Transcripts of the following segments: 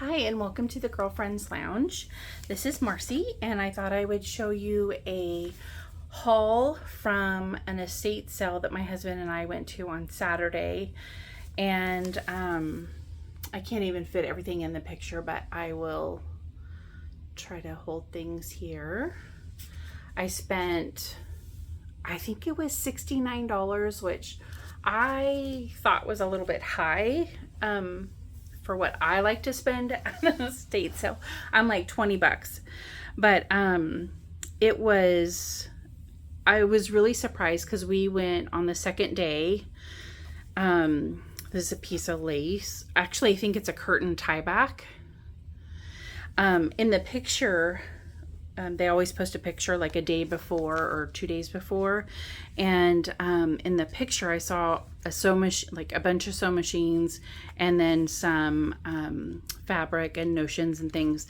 Hi, and welcome to the Girlfriends Lounge. This is Marcy, and I thought I would show you a haul from an estate sale that my husband and I went to on Saturday. And I can't even fit everything in the picture, but I will try to hold things here. I spent, I think it was $69, which I thought was a little bit high. For what I like to spend at an estate sale. I'm like $20. But I was really surprised because we went on the second day. This is a piece of lace. Actually, I think it's a curtain tie back. In the picture, they always post a picture like a day before or 2 days before. And in the picture, I saw a bunch of sewing machines and then some fabric and notions and things.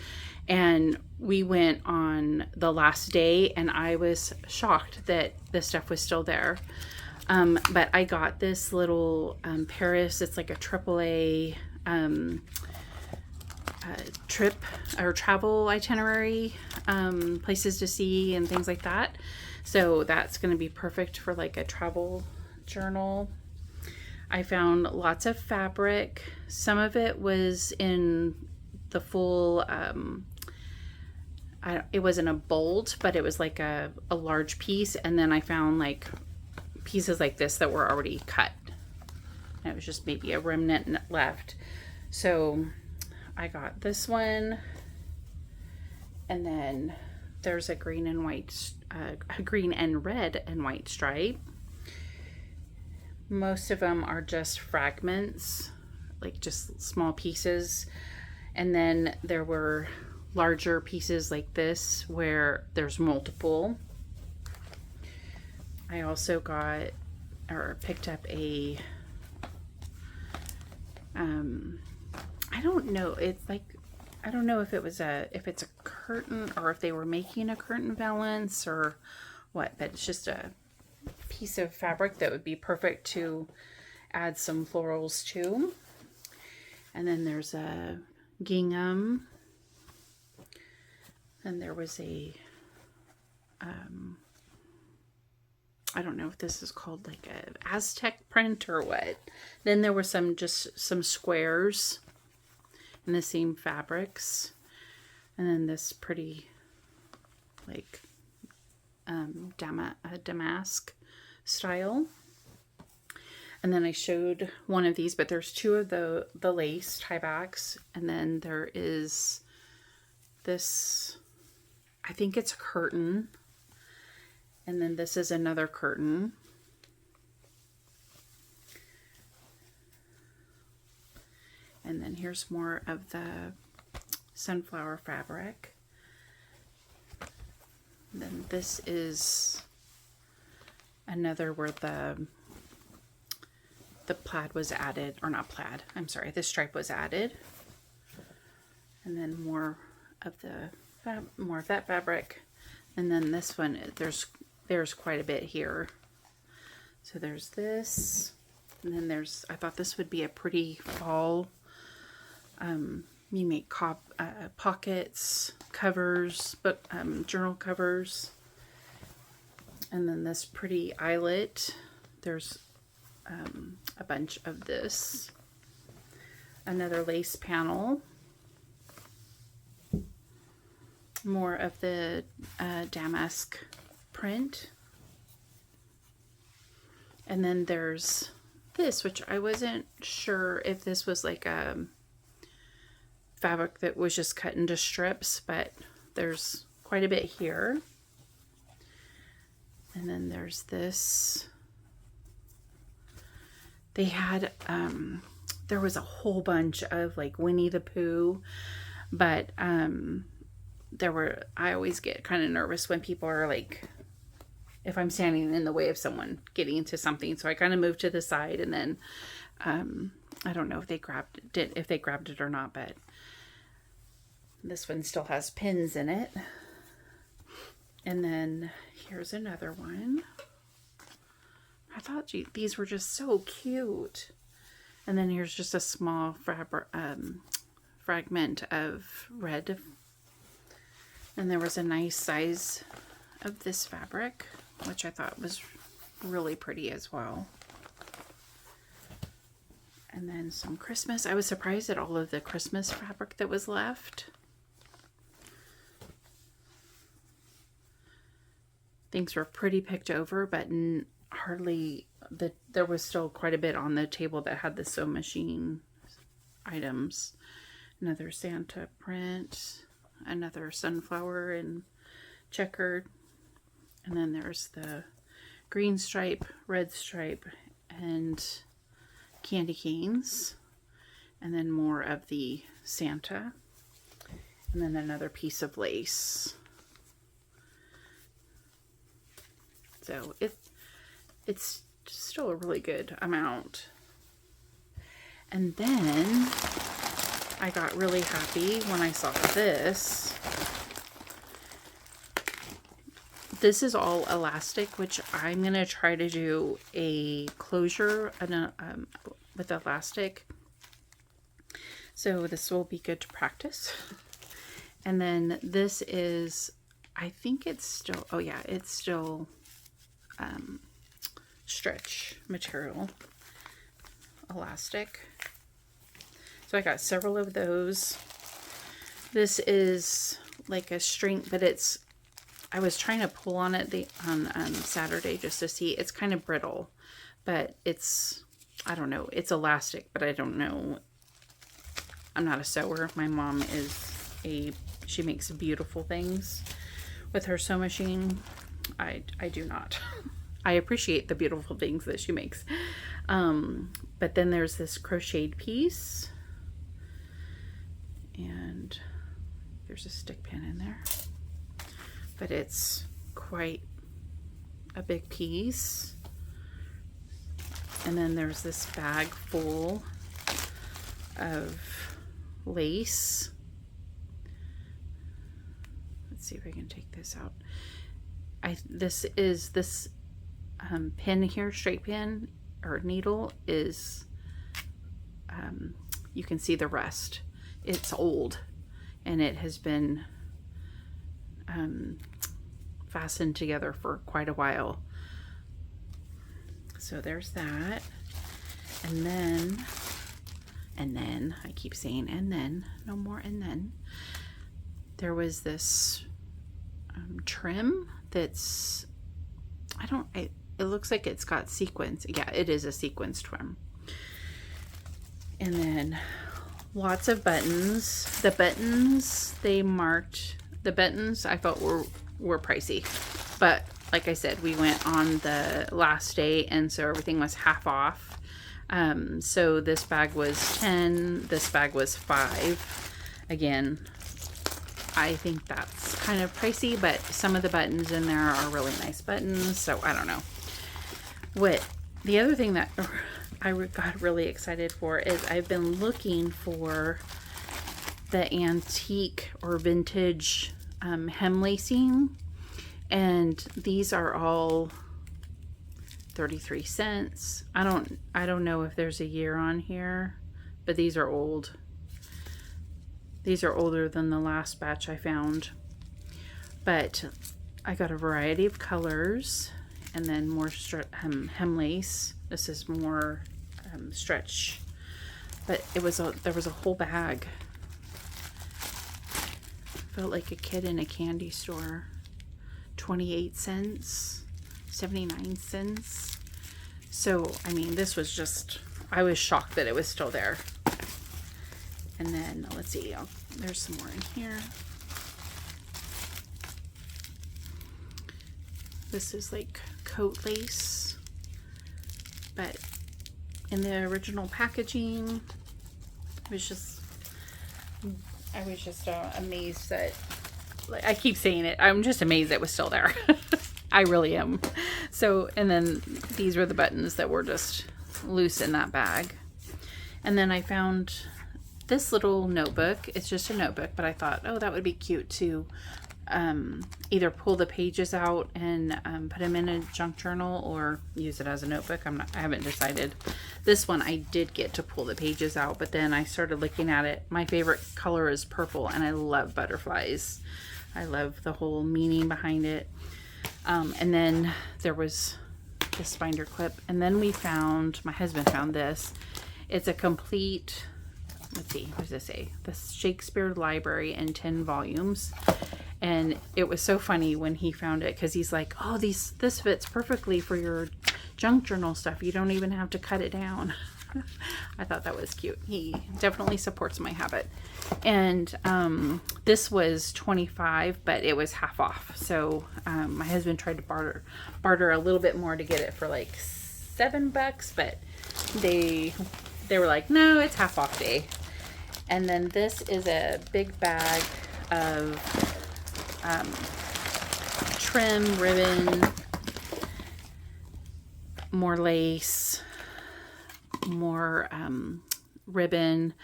And we went on the last day and I was shocked that the stuff was still there. But I got this little Paris, it's like a AAA trip or travel itinerary, places to see and things like that. So that's going to be perfect for like a travel journal. I found lots of fabric. Some of it was in the full, it wasn't a bolt, but it was like a large piece. And then I found like pieces like this that were already cut. And it was just maybe a remnant left. So I got this one, and then there's a green and white, green and red and white stripe. Most of them are just fragments, like just small pieces. And then there were larger pieces like this where there's multiple. I also picked up a, I don't know. It's like, I don't know if it's a curtain or if they were making a curtain valance or what, but it's just a piece of fabric that would be perfect to add some florals to. And then there's a gingham. And there was a, I don't know if this is called like a Aztec print or what. Then there were some squares in the same fabrics, and then this pretty like damask style. And then I showed one of these, but there's two of the lace tie backs, and then there is this, I think it's a curtain, and then this is another curtain. And then here's more of the sunflower fabric. And then this is another where the plaid was added, or not plaid, I'm sorry, the stripe was added. And then more of that fabric. And then this one, there's quite a bit here. So there's this, and then I thought this would be a pretty fall. You make pockets, covers, but journal covers. And then this pretty eyelet. There's a bunch of this. Another lace panel. More of the damask print. And then there's this, which I wasn't sure if this was like a fabric that was just cut into strips, but there's quite a bit here. And then there's this. They had, there was a whole bunch of like Winnie the Pooh, but I always get kind of nervous when people are like, if I'm standing in the way of someone getting into something. So I kind of moved to the side, and then I don't know if they grabbed it or not, but this one still has pins in it. And then here's another one. I thought these were just so cute. And then here's just a small fragment of red. And there was a nice size of this fabric, which I thought was really pretty as well. And then some Christmas. I was surprised at all of the Christmas fabric that was left. Things were pretty picked over, but hardly, there was still quite a bit on the table that had the sewing machine items. Another Santa print, another sunflower and checkered. And then there's the green stripe, red stripe, and candy canes. And then more of the Santa. And then another piece of lace. So it's still a really good amount. And then I got really happy when I saw this. This is all elastic, which I'm going to try to do a closure with elastic. So this will be good to practice. And then this is, I think it's still, oh yeah, it's still stretch material, elastic. So I got several of those. This is like a string, but it's, I was trying to pull on it on Saturday just to see. It's kind of brittle, but it's, I don't know, it's elastic, but I don't know. I'm not a sewer. My mom is she makes beautiful things with her sewing machine. I do not. I appreciate the beautiful things that she makes. But then there's this crocheted piece. And there's a stick pin in there. But it's quite a big piece. And then there's this bag full of lace. Let's see if I can take this out. This pin here, straight pin or needle is, you can see the rust. It's old and it has been fastened together for quite a while. So there's that. And then I keep saying and then, no more and then. There was this trim that's, it looks like it's got sequins. Yeah, it is a sequins trim. And then lots of buttons. The buttons, the buttons I felt were pricey. But like I said, we went on the last day and so everything was half off. So this bag was 10, this bag was 5. Again, I think that's kind of pricey, but some of the buttons in there are really nice buttons, so I don't know. The other thing that I got really excited for is I've been looking for the antique or vintage hem lacing, and these are all 33 cents. I don't know if there's a year on here, but these are old. These are older than the last batch I found. But I got a variety of colors and then more hem lace. This is more stretch. But there was a whole bag. Felt like a kid in a candy store. 28 cents, 79 cents. So, I mean, this was just, I was shocked that it was still there. And then, let's see, there's some more in here. This is like coat lace, but in the original packaging, I was just amazed that, like, I keep saying it, I'm just amazed it was still there. I really am. So, and then these were the buttons that were just loose in that bag. And then I found this little notebook. It's just a notebook, but I thought, oh, that would be cute to either pull the pages out and put them in a junk journal or use it as a notebook. I haven't decided. This one I did get to pull the pages out, but then I started looking at it. My favorite color is purple, and I love butterflies. I love the whole meaning behind it. And then there was this binder clip, and then my husband found this. It's a complete, let's see, what does it say? The Shakespeare Library in 10 volumes. And it was so funny when he found it, because he's like, oh, this fits perfectly for your junk journal stuff. You don't even have to cut it down. I thought that was cute. He definitely supports my habit. And this was $25, but it was half off. So my husband tried to barter a little bit more to get it for like $7, but they were like, no, it's half off day. And then this is a big bag of trim, ribbon, more lace, more ribbon.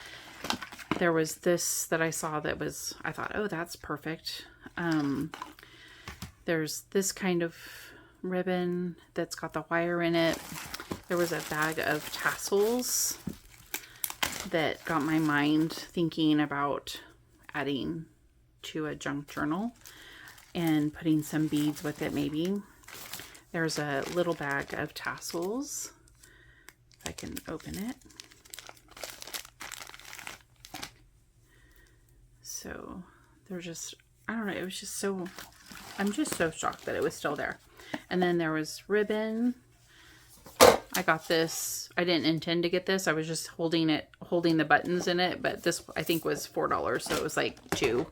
There was this that I saw that was, I thought, oh, that's perfect. There's this kind of ribbon that's got the wire in it. There was a bag of tassels that got my mind thinking about adding to a junk journal and putting some beads with it maybe. There's a little bag of tassels. If I can open it. So they're just, I don't know, it was just so, I'm just so shocked that it was still there. And then there was ribbon. I got this, I didn't intend to get this. I was just holding the buttons in it, but this I think was $4, so it was like $2.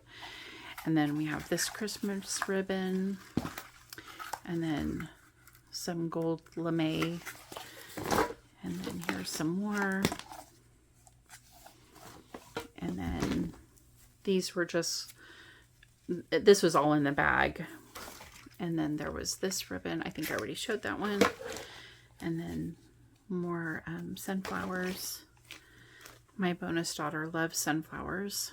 And then we have this Christmas ribbon, and then some gold lame, and then here's some more. And then these were just, this was all in the bag. And then there was this ribbon. I think I already showed that one. And then more sunflowers. My bonus daughter loves sunflowers.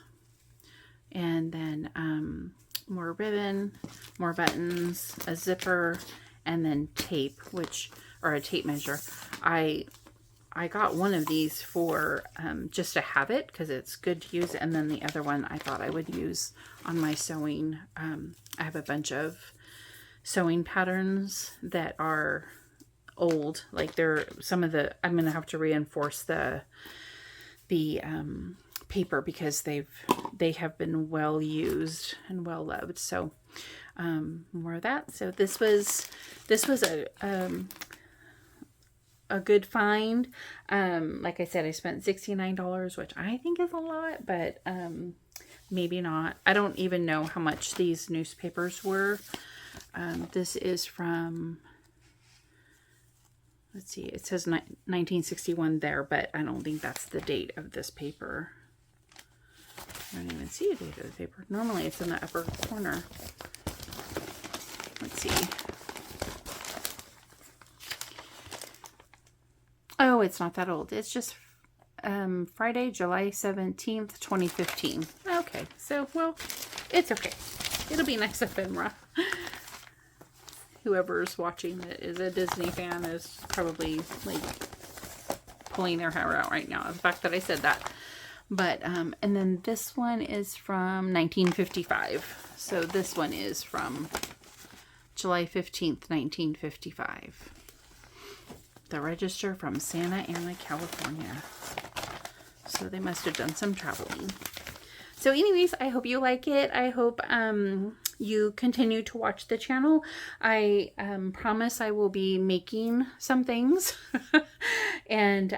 And then more ribbon, more buttons, a zipper, and then tape, or a tape measure. I got one of these for just to have it because it's good to use, and then the other one I thought I would use on my sewing. I have a bunch of sewing patterns that are old, like they're some of the, I'm gonna have to reinforce the paper because they have been well used and well loved. So more of that. So this was a good find. Like I said, I spent $69, which I think is a lot, but maybe not. I don't even know how much these newspapers were. This is from, let's see, it says 1961 there, but I don't think that's the date of this paper. I don't even see a date of the paper. Normally it's in the upper corner. Let's see. Oh, it's not that old. It's just Friday, July 17th, 2015. Okay, so, well, it's okay. It'll be nice ephemera. Whoever's watching that is a Disney fan is probably like pulling their hair out right now. The fact that I said that. But, and then this one is from 1955. So this one is from July 15th, 1955. The Register from Santa Ana, California. So they must have done some traveling. So anyways, I hope you like it. I hope you continue to watch the channel. I promise I will be making some things and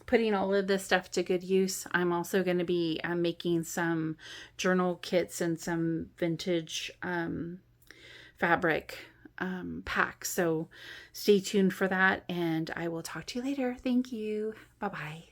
putting all of this stuff to good use. I'm also going to be making some journal kits and some vintage fabric packs. So stay tuned for that, and I will talk to you later. Thank you. Bye-bye.